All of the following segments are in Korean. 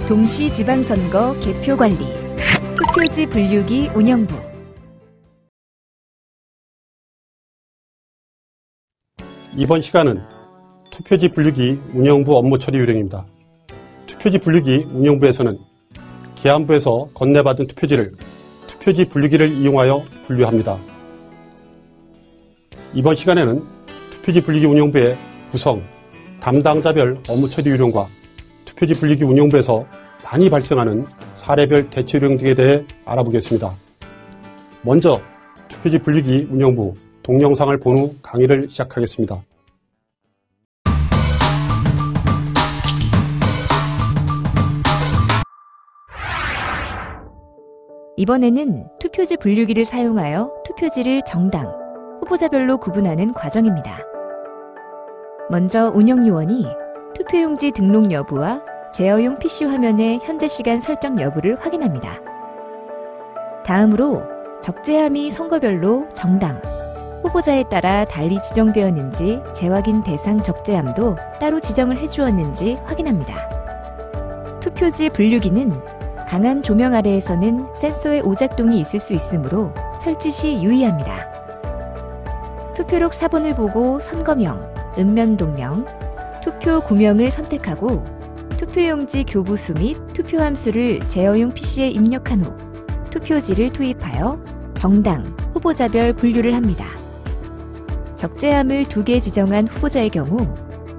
동시 지방선거 개표 관리, 투표지 분류기 운영부. 이번 시간은 투표지 분류기 운영부 업무 처리 요령입니다. 투표지 분류기 운영부에서는 기안부에서 건네받은 투표지를 투표지 분류기를 이용하여 분류합니다. 이번 시간에는 투표지 분류기 운영부의 구성, 담당자별 업무 처리 요령과 투표지 분류기 운영부에서 많이 발생하는 사례별 대처 요령 등에 대해 알아보겠습니다. 먼저 투표지 분류기 운영부 동영상을 본 후 강의를 시작하겠습니다. 이번에는 투표지 분류기를 사용하여 투표지를 정당, 후보자별로 구분하는 과정입니다. 먼저 운영요원이 투표용지 등록 여부와 제어용 PC 화면의 현재 시간 설정 여부를 확인합니다. 다음으로 적재함이 선거별로 정당, 후보자에 따라 달리 지정되었는지 재확인 대상 적재함도 따로 지정을 해주었는지 확인합니다. 투표지 분류기는 강한 조명 아래에서는 센서의 오작동이 있을 수 있으므로 설치 시 유의합니다. 투표록 사본을 보고 선거명, 읍면동명, 투표 구명을 선택하고 투표용지 교부수 및 투표함수를 제어용 PC에 입력한 후 투표지를 투입하여 정당, 후보자별 분류를 합니다. 적재함을 2개 지정한 후보자의 경우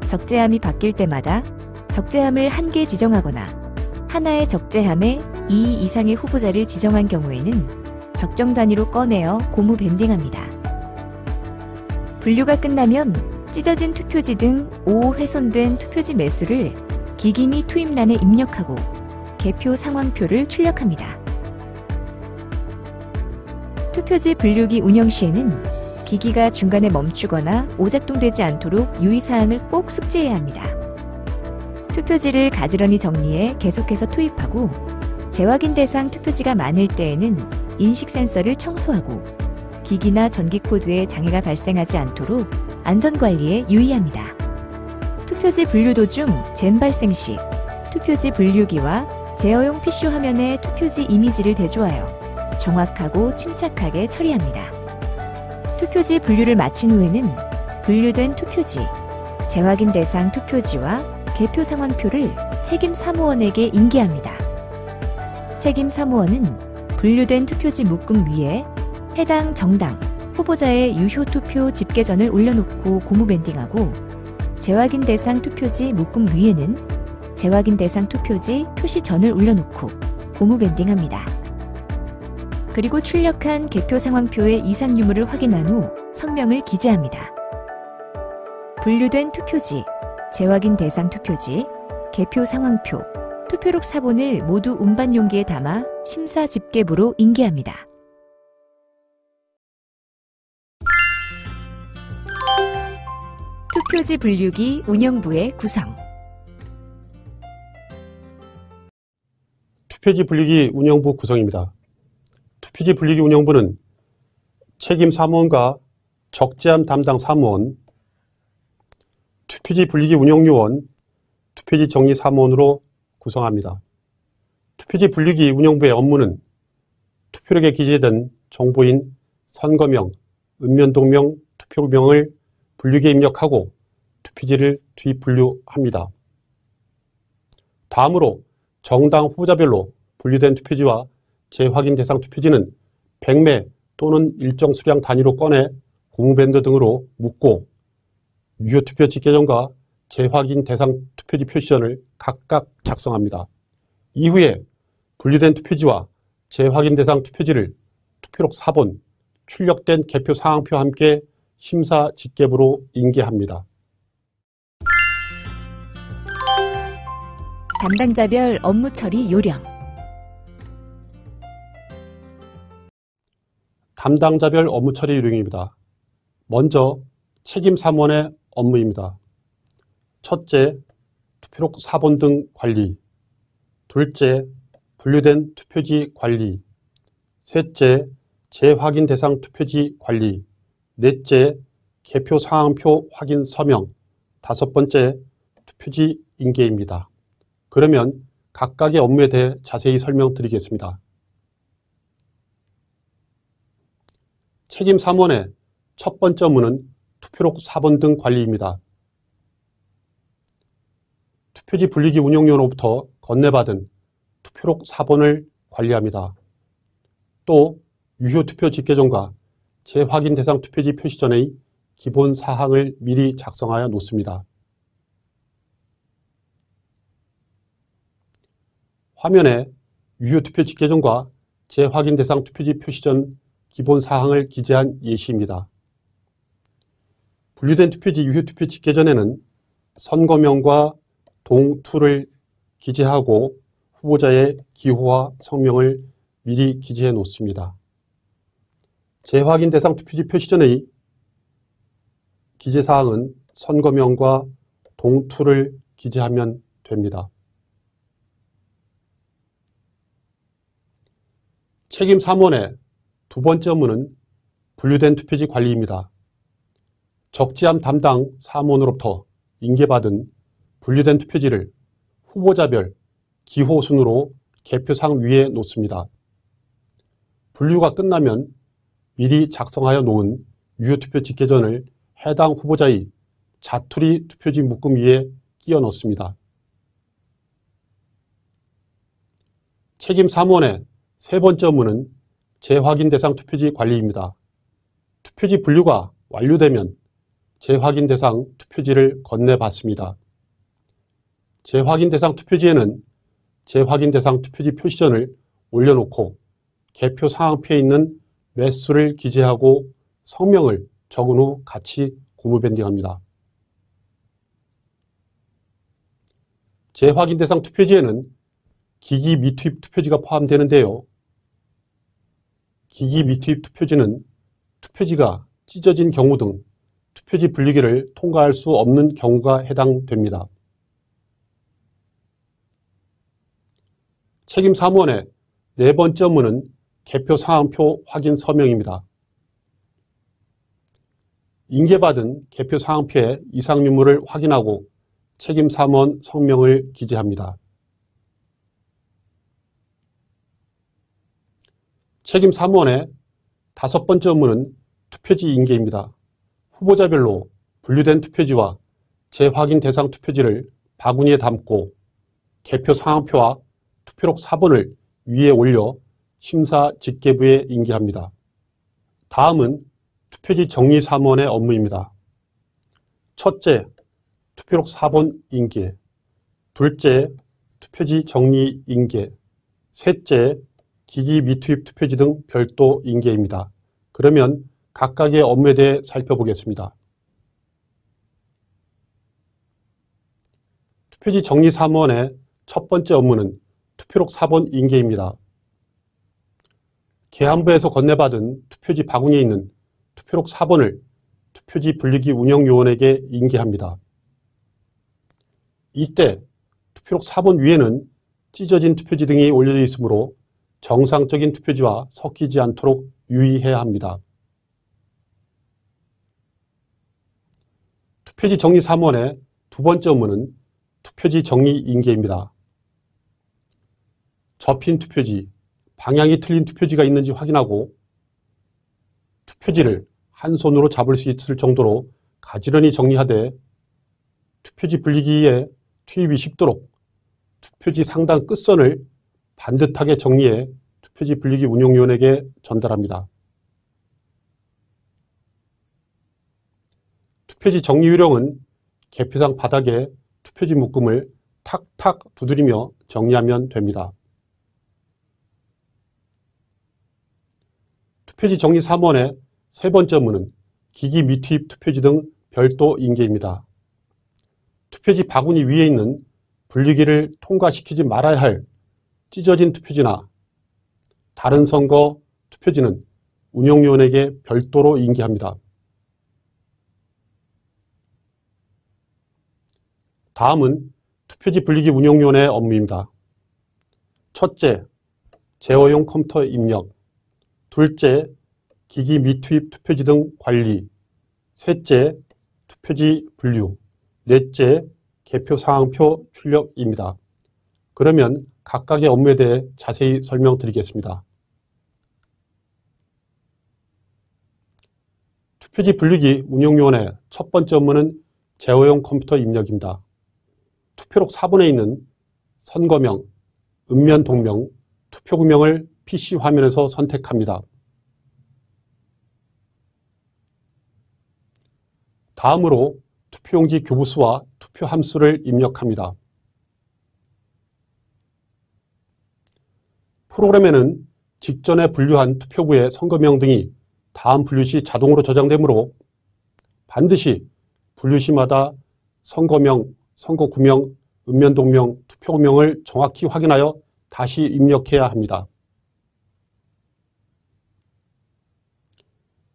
적재함이 바뀔 때마다 적재함을 1개 지정하거나 하나의 적재함에 2 이상의 후보자를 지정한 경우에는 적정 단위로 꺼내어 고무 밴딩합니다. 분류가 끝나면 찢어진 투표지 등 5 훼손된 투표지 매수를 기기 및 투입란에 입력하고 개표 상황표를 출력합니다. 투표지 분류기 운영 시에는 기기가 중간에 멈추거나 오작동되지 않도록 유의사항을 꼭 숙지해야 합니다. 투표지를 가지런히 정리해 계속해서 투입하고 재확인 대상 투표지가 많을 때에는 인식 센서를 청소하고 기기나 전기 코드에 장애가 발생하지 않도록 안전관리에 유의합니다. 투표지 분류 도중 잼 발생 시 투표지 분류기와 제어용 PC 화면에 투표지 이미지를 대조하여 정확하고 침착하게 처리합니다. 투표지 분류를 마친 후에는 분류된 투표지, 재확인 대상 투표지와 개표 상황표를 책임 사무원에게 인계합니다. 책임 사무원은 분류된 투표지 묶음 위에 해당 정당, 후보자의 유효 투표 집계전을 올려놓고 고무 밴딩하고 재확인 대상 투표지 묶음 위에는 재확인 대상 투표지 표시전을 올려놓고 고무 밴딩합니다. 그리고 출력한 개표 상황표의 이상 유무를 확인한 후 성명을 기재합니다. 분류된 투표지, 재확인 대상 투표지, 개표 상황표, 투표록 사본을 모두 운반 용기에 담아 심사 집계부로 인계합니다. 투표지 분류기 운영부의 구성. 투표지 분류기 운영부 구성입니다. 투표지 분류기 운영부는 책임 사무원과 적재함 담당 사무원, 투표지 분류기 운영요원, 투표지 정리 사무원으로 구성합니다. 투표지 분류기 운영부의 업무는 투표록에 기재된 정보인 선거명, 읍면동명, 투표명을 분류기에 입력하고 투표지를 투입 분류합니다. 다음으로 정당 후보자별로 분류된 투표지와 재확인 대상 투표지는 100매 또는 일정 수량 단위로 꺼내 고무밴드 등으로 묶고 유효 투표 집계전과 재확인 대상 투표지 표시전을 각각 작성합니다. 이후에 분류된 투표지와 재확인 대상 투표지를 투표록 사본, 출력된 개표 상황표와 함께 심사 집계부로 인계합니다. 담당자별 업무 처리 요령. 담당자별 업무 처리 요령입니다. 먼저 책임 사무원의 업무입니다. 첫째, 투표록 사본 등 관리. 둘째, 분류된 투표지 관리. 셋째, 재확인 대상 투표지 관리. 넷째, 개표 상황표 확인 서명. 다섯 번째, 투표지 인계입니다. 그러면 각각의 업무에 대해 자세히 설명드리겠습니다. 책임 사무원의 첫 번째 업무는 투표록 사본 등 관리입니다. 투표지 분리기 운영요원으로부터 건네받은 투표록 사본을 관리합니다. 또 유효 투표 집계전과 재확인 대상 투표지 표시 전의 기본 사항을 미리 작성하여 놓습니다. 화면에 유효 투표 집계전과 재확인 대상 투표지 표시 전 기본 사항을 기재한 예시입니다. 분류된 투표지 유효 투표 집계전에는 선거명과 동투를 기재하고 후보자의 기호와 성명을 미리 기재해 놓습니다. 재확인 대상 투표지 표시 전의 기재사항은 선거명과 동투를 기재하면 됩니다. 책임 사무원의 두 번째 업무는 분류된 투표지 관리입니다. 적지함 담당 사무원으로부터 인계받은 분류된 투표지를 후보자별 기호 순으로 개표상 위에 놓습니다. 분류가 끝나면 미리 작성하여 놓은 유효 투표 집계전을 해당 후보자의 자투리 투표지 묶음 위에 끼워 넣습니다. 책임 사무원의 세 번째 업무는 재확인 대상 투표지 관리입니다. 투표지 분류가 완료되면 재확인 대상 투표지를 건네받습니다. 재확인 대상 투표지에는 재확인 대상 투표지 표시전을 올려놓고 개표 상황표에 있는 매수를 기재하고 성명을 적은 후 같이 고무밴딩합니다. 재확인 대상 투표지에는 기기 미투입 투표지가 포함되는데요. 기기 미투입 투표지는 투표지가 찢어진 경우 등 투표지 분리기를 통과할 수 없는 경우가 해당됩니다. 책임 사무원의 네 번째 업무는 개표 상황표 확인 서명입니다. 인계받은 개표 상황표의 이상 유무를 확인하고 책임 사무원 성명을 기재합니다. 책임 사무원의 다섯 번째 업무는 투표지 인계입니다. 후보자별로 분류된 투표지와 재확인 대상 투표지를 바구니에 담고 개표 상황표와 투표록 사본을 위에 올려 심사 집계부에 인계합니다. 다음은 투표지 정리 사무원의 업무입니다. 첫째, 투표록 사본 인계. 둘째, 투표지 정리 인계. 셋째, 기기 미투입 투표지 등 별도 인계입니다. 그러면 각각의 업무에 대해 살펴보겠습니다. 투표지 정리 사무원의 첫 번째 업무는 투표록 사본 인계입니다. 계안부에서 건네받은 투표지 바구니에 있는 투표록 사본을 투표지 분리기 운영요원에게 인계합니다. 이때 투표록 사본 위에는 찢어진 투표지 등이 올려져 있으므로 정상적인 투표지와 섞이지 않도록 유의해야 합니다. 투표지 정리 사무원의 두 번째 업무는 투표지 정리 인계입니다. 접힌 투표지, 방향이 틀린 투표지가 있는지 확인하고 투표지를 한 손으로 잡을 수 있을 정도로 가지런히 정리하되 투표지 분리기에 투입이 쉽도록 투표지 상단 끝선을 반듯하게 정리해 투표지 분리기 운영요원에게 전달합니다. 투표지 정리 요령은 개표상 바닥에 투표지 묶음을 탁탁 두드리며 정리하면 됩니다. 투표지 정리 사무원의 세 번째 업무는 기기 미투입 투표지 등 별도 인계입니다. 투표지 바구니 위에 있는 분리기를 통과시키지 말아야 할 찢어진 투표지나 다른 선거 투표지는 운영요원에게 별도로 인계합니다. 다음은 투표지 분리기 운영요원의 업무입니다. 첫째, 제어용 컴퓨터 입력. 둘째, 기기 미투입 투표지 등 관리. 셋째, 투표지 분류. 넷째, 개표 상황표 출력입니다. 그러면 각각의 업무에 대해 자세히 설명드리겠습니다. 투표지 분류기 운영요원의 첫 번째 업무는 제어용 컴퓨터 입력입니다. 투표록 4번에 있는 선거명, 읍면 동명, 투표구명을 PC 화면에서 선택합니다. 다음으로 투표용지 교부수와 투표 함수를 입력합니다. 프로그램에는 직전에 분류한 투표구의 선거명 등이 다음 분류 시 자동으로 저장되므로 반드시 분류 시마다 선거명, 선거구명, 읍면동명, 투표구명을 정확히 확인하여 다시 입력해야 합니다.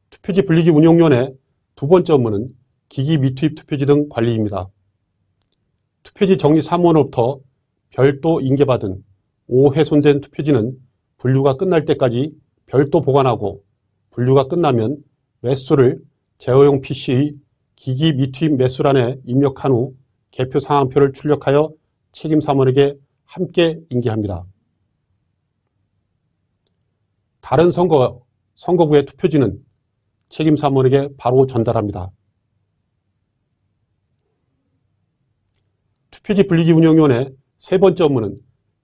투표지 분리기 운영요원의 두 번째 업무는 기기 미투입 투표지 등 관리입니다. 투표지 정리 사무원으로부터 별도 인계받은 5훼손된 투표지는 분류가 끝날 때까지 별도 보관하고 분류가 끝나면 매수를 제어용 PC의 기기 미투입 매수란에 입력한 후 개표 상황표를 출력하여 책임 사무원에게 함께 인계합니다. 다른 선거구의 투표지는 책임 사무원에게 바로 전달합니다. 투표지 분리기 운영요원의 세 번째 업무는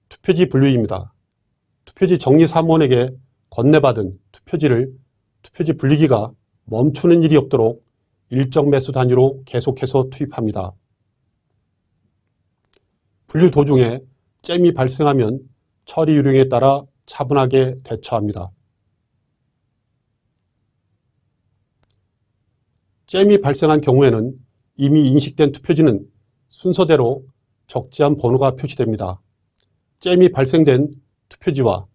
투표지 분류입니다. 투표지 정리 사무원에게 건네받은 투표지를 투표지 분리기가 멈추는 일이 없도록 일정 매수 단위로 계속해서 투입합니다. 분류 도중에 잼이 발생하면 처리 요령에 따라 차분하게 대처합니다. 잼이 발생한 경우에는 이미 인식된 투표지는 순서대로 적재함 번호가 표시됩니다. 잼이 발생된 투표지와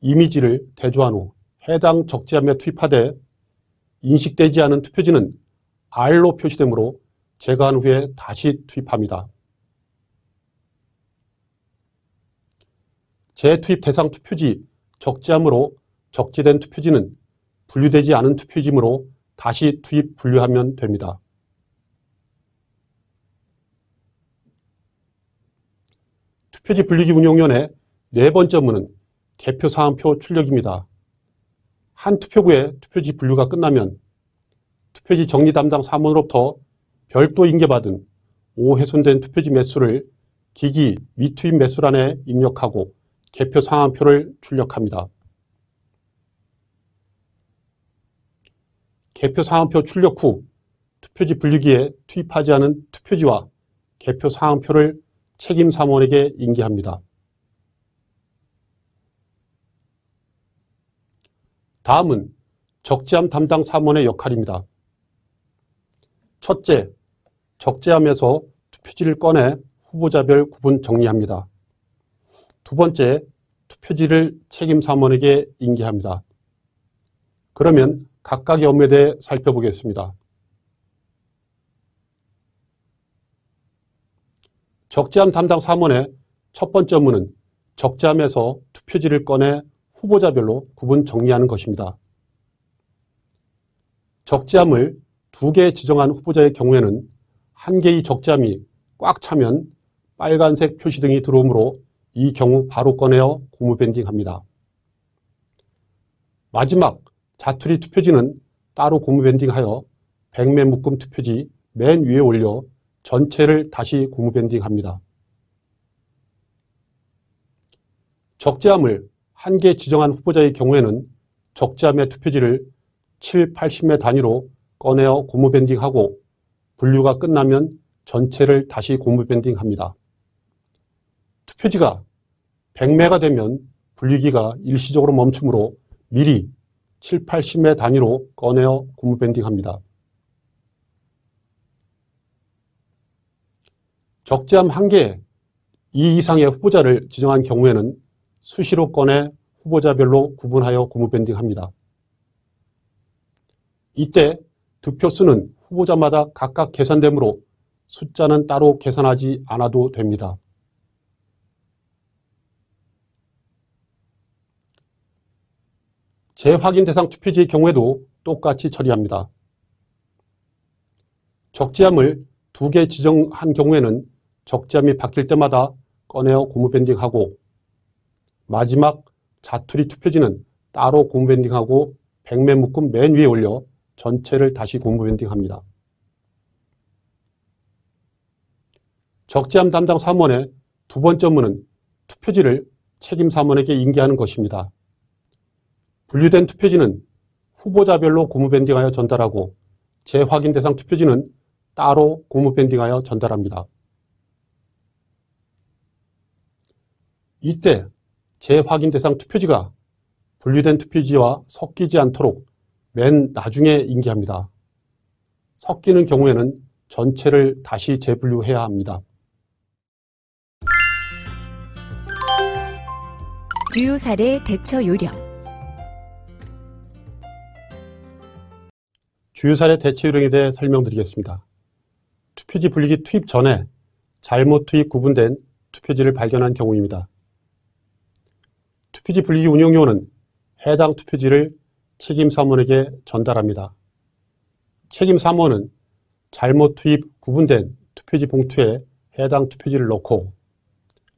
이미지를 대조한 후 해당 적재함에 투입하되 인식되지 않은 투표지는 R로 표시되므로 제거한 후에 다시 투입합니다. 재투입 대상 투표지 적재함으로 적재된 투표지는 분류되지 않은 투표지이므로 다시 투입 분류하면 됩니다. 투표지 분리기 운영요원의 네 번째 업무는 개표 상황표 출력입니다. 한 투표구의 투표지 분류가 끝나면 투표지 정리 담당 사무원으로부터 별도 인계받은 5훼손된 투표지 매수를 기기 미투입 매수란에 입력하고 개표 상황표를 출력합니다. 개표 상황표 출력 후 투표지 분류기에 투입하지 않은 투표지와 개표 상황표를 책임 사무원에게 인계합니다. 다음은 적재함 담당 사무원의 역할입니다. 첫째, 적재함에서 투표지를 꺼내 후보자별 구분 정리합니다. 두 번째, 투표지를 책임 사무원에게 인계합니다. 그러면 각각의 업무에 대해 살펴보겠습니다. 적재함 담당 사무원의 첫 번째 업무는 적재함에서 투표지를 꺼내 후보자별로 구분 정리하는 것입니다. 적재함을 2개 지정한 후보자의 경우에는 한 개의 적재함이 꽉 차면 빨간색 표시 등이 들어오므로 이 경우 바로 꺼내어 고무 밴딩합니다. 마지막 자투리 투표지는 따로 고무 밴딩하여 백매 묶음 투표지 맨 위에 올려 전체를 다시 고무 밴딩합니다. 적재함을 한 개 지정한 후보자의 경우에는 적재함의 투표지를 7, 80매 단위로 꺼내어 고무 밴딩하고 분류가 끝나면 전체를 다시 고무 밴딩합니다. 투표지가 100매가 되면 분류기가 일시적으로 멈추므로 미리 7, 80매 단위로 꺼내어 고무 밴딩합니다. 적재함 한 개에 이 이상의 후보자를 지정한 경우에는 수시로 꺼내 후보자별로 구분하여 고무 밴딩합니다. 이때 득표수는 후보자마다 각각 계산되므로 숫자는 따로 계산하지 않아도 됩니다. 재확인 대상 투표지의 경우에도 똑같이 처리합니다. 적재함을 2개 지정한 경우에는 적재함이 바뀔 때마다 꺼내어 고무 밴딩하고 마지막 자투리 투표지는 따로 고무 밴딩하고 백매 묶음 맨 위에 올려 전체를 다시 고무 밴딩합니다. 적재함 담당 사무원의 두 번째 업무는 투표지를 책임 사무원에게 인계하는 것입니다. 분류된 투표지는 후보자별로 고무 밴딩하여 전달하고 재확인 대상 투표지는 따로 고무 밴딩하여 전달합니다. 이때 재확인 대상 투표지가 분류된 투표지와 섞이지 않도록 맨 나중에 인계합니다. 섞이는 경우에는 전체를 다시 재분류해야 합니다. 주요 사례 대처 요령. 주요 사례 대처 요령에 대해 설명드리겠습니다. 투표지 분리기 투입 전에 잘못 투입 구분된 투표지를 발견한 경우입니다. 투표지 분리기 운영요원은 해당 투표지를 책임 사무원에게 전달합니다. 책임 사무원은 잘못 투입 구분된 투표지 봉투에 해당 투표지를 넣고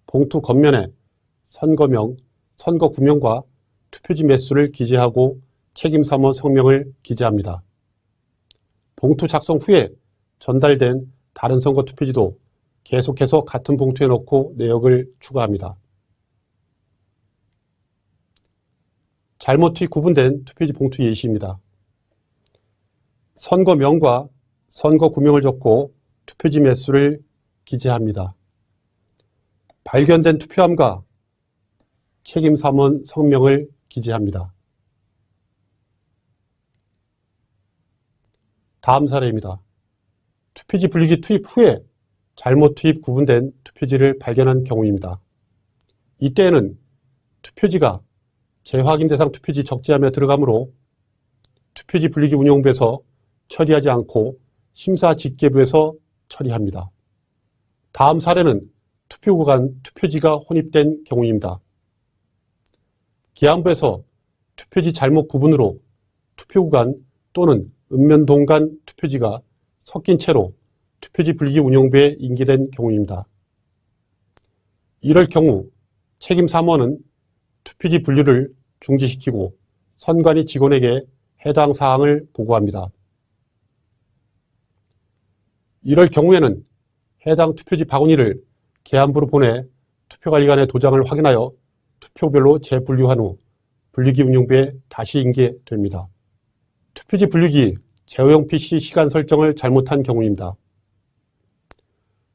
봉투 겉면에 선거명, 선거구명과 투표지 매수를 기재하고 책임 사무원 성명을 기재합니다. 봉투 작성 후에 전달된 다른 선거 투표지도 계속해서 같은 봉투에 넣고 내역을 추가합니다. 잘못 투입 구분된 투표지 봉투 예시입니다. 선거명과 선거구명을 적고 투표지 매수를 기재합니다. 발견된 투표함과 책임 사무원 성명을 기재합니다. 다음 사례입니다. 투표지 분리기 투입 후에 잘못 투입 구분된 투표지를 발견한 경우입니다. 이때에는 투표지가 재확인 대상 투표지 적재함에 들어가므로 투표지 분리기 운영부에서 처리하지 않고 심사집계부에서 처리합니다. 다음 사례는 투표구 간 투표지가 혼입된 경우입니다. 기안부에서 투표지 잘못 구분으로 투표구 간 또는 읍면동 간 투표지가 섞인 채로 투표지 분리기 운영부에 인계된 경우입니다. 이럴 경우 책임 사무원은 투표지 분류를 중지시키고 선관위 직원에게 해당 사항을 보고합니다. 이럴 경우에는 해당 투표지 바구니를 계안부로 보내 투표관리관의 도장을 확인하여 투표별로 재분류한 후 분리기 운영부에 다시 인계됩니다. 투표지 분류기 제어용 PC 시간 설정을 잘못한 경우입니다.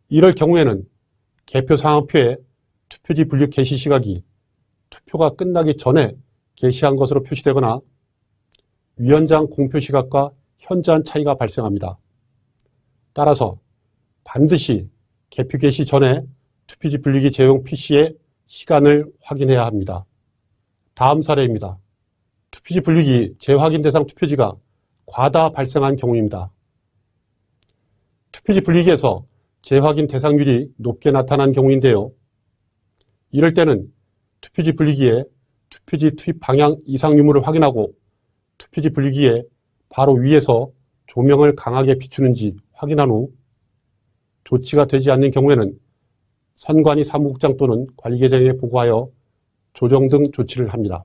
이럴 경우에는 개표 상황표에 투표지 분류 개시 시각이 투표가 끝나기 전에 게시한 것으로 표시되거나 위원장 공표 시각과 현저한 차이가 발생합니다. 따라서 반드시 개표 개시 전에 투표지 분리기 제어용 PC의 시간을 확인해야 합니다. 다음 사례입니다. 투표지 분리기 재확인 대상 투표지가 과다 발생한 경우입니다. 투표지 분리기에서 재확인 대상률이 높게 나타난 경우인데요. 이럴 때는 투표지 분리기에 투표지 투입 방향 이상 유무를 확인하고 투표지 분리기에 바로 위에서 조명을 강하게 비추는지 확인한 후 조치가 되지 않는 경우에는 선관위 사무국장 또는 관리계장에 보고하여 조정 등 조치를 합니다.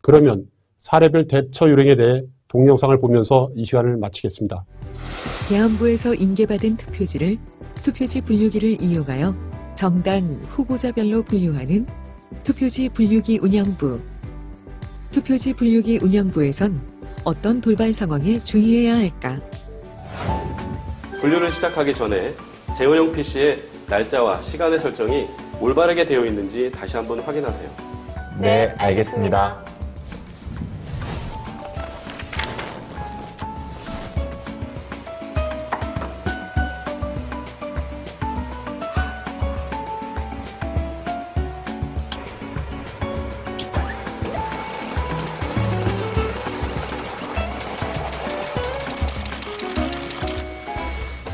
그러면 사례별 대처 요령에 대해 동영상을 보면서 이 시간을 마치겠습니다. 계엄부에서 인계받은 투표지를 투표지 분류기를 이용하여 정당 후보자별로 분류하는 투표지 분류기 운영부. 투표지 분류기 운영부에선 어떤 돌발 상황에 주의해야 할까? 분류를 시작하기 전에 제어용 PC의 날짜와 시간의 설정이 올바르게 되어 있는지 다시 한번 확인하세요. 네, 알겠습니다.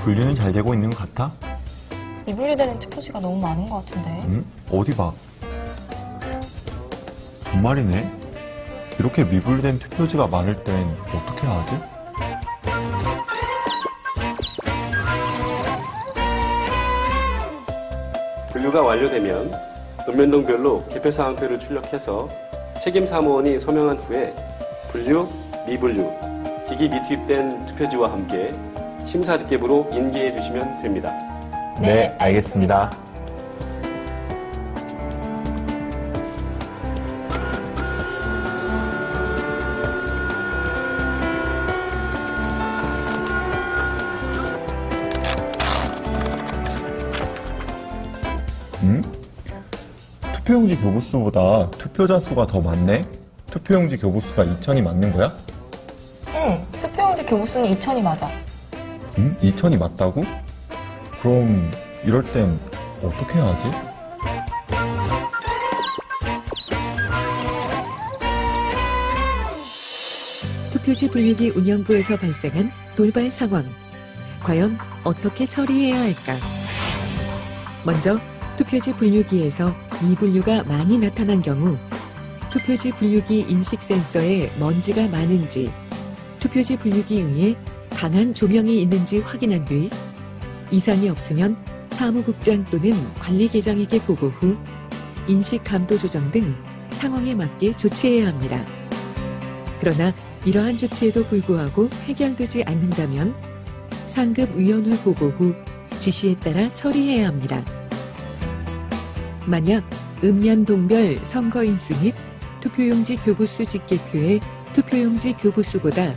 분류는 잘 되고 있는 것 같아? 미분류되는 투표지가 너무 많은 것 같은데. 어디 봐. 정말이네. 이렇게 미분류된 투표지가 많을 땐 어떻게 하지? 분류가 완료되면 읍면동별로 개표사항표를 출력해서 책임사무원이 서명한 후에 분류, 미분류, 기기 미투입된 투표지와 함께 심사집계부로 인계해 주시면 됩니다. 네, 알겠습니다. 투표용지 교부수보다 투표자 수가 더 많네? 투표용지 교부수가 2,000이 맞는 거야? 응, 투표용지 교부수는 2,000이 맞아. 2,000이 맞다고? 그럼 이럴 땐 어떻게 해야 하지? 투표지 분류기 운영부에서 발생한 돌발 상황. 과연 어떻게 처리해야 할까? 먼저 투표지 분류기에서 미분류가 많이 나타난 경우 투표지 분류기 인식 센서에 먼지가 많은지, 투표지 분류기 위에 강한 조명이 있는지 확인한 뒤 이상이 없으면 사무국장 또는 관리계장에게 보고 후 인식 감도 조정 등 상황에 맞게 조치해야 합니다. 그러나 이러한 조치에도 불구하고 해결되지 않는다면 상급 위원회 보고 후 지시에 따라 처리해야 합니다. 만약 읍면동별 선거인수 및 투표용지 교부수 집계표의 투표용지 교부수보다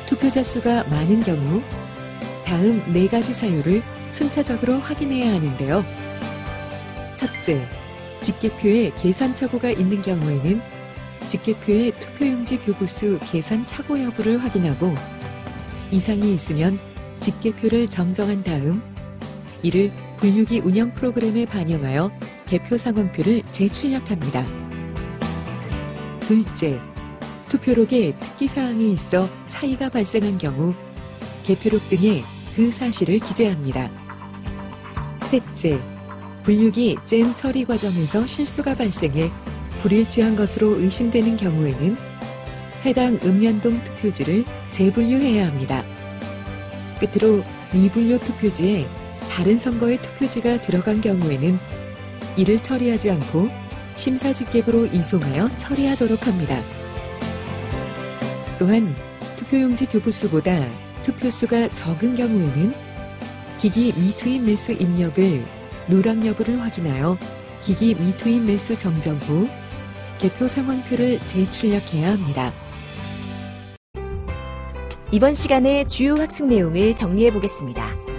투표자 수가 많은 경우 다음 4가지 사유를 순차적으로 확인해야 하는데요. 첫째, 집계표에 계산 착오가 있는 경우에는 집계표의 투표용지 교부수 계산 착오 여부를 확인하고 이상이 있으면 집계표를 정정한 다음 이를 분류기 운영 프로그램에 반영하여 개표 상황표를 재출력합니다. 둘째, 투표록에 특기사항이 있어 차이가 발생한 경우 개표록 등에 그 사실을 기재합니다. 셋째, 분류기 잼 처리 과정에서 실수가 발생해 불일치한 것으로 의심되는 경우에는 해당 읍면동 투표지를 재분류해야 합니다. 끝으로 미분류 투표지에 다른 선거의 투표지가 들어간 경우에는 이를 처리하지 않고 심사집계부로 이송하여 처리하도록 합니다. 또한 투표용지 교부수보다 투표수가 적은 경우에는 기기 미투입 매수 입력을 누락 여부를 확인하여 기기 미투입 매수 정정 후 개표 상황표를 재출력해야 합니다. 이번 시간의 주요 학습 내용을 정리해 보겠습니다.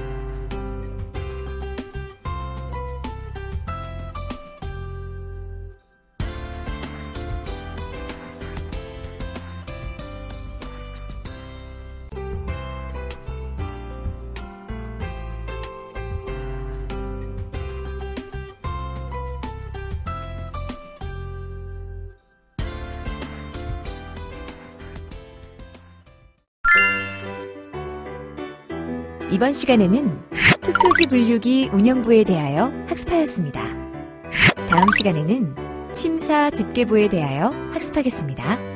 이번 시간에는 투표지 분류기 운영부에 대하여 학습하였습니다. 다음 시간에는 심사 집계부에 대하여 학습하겠습니다.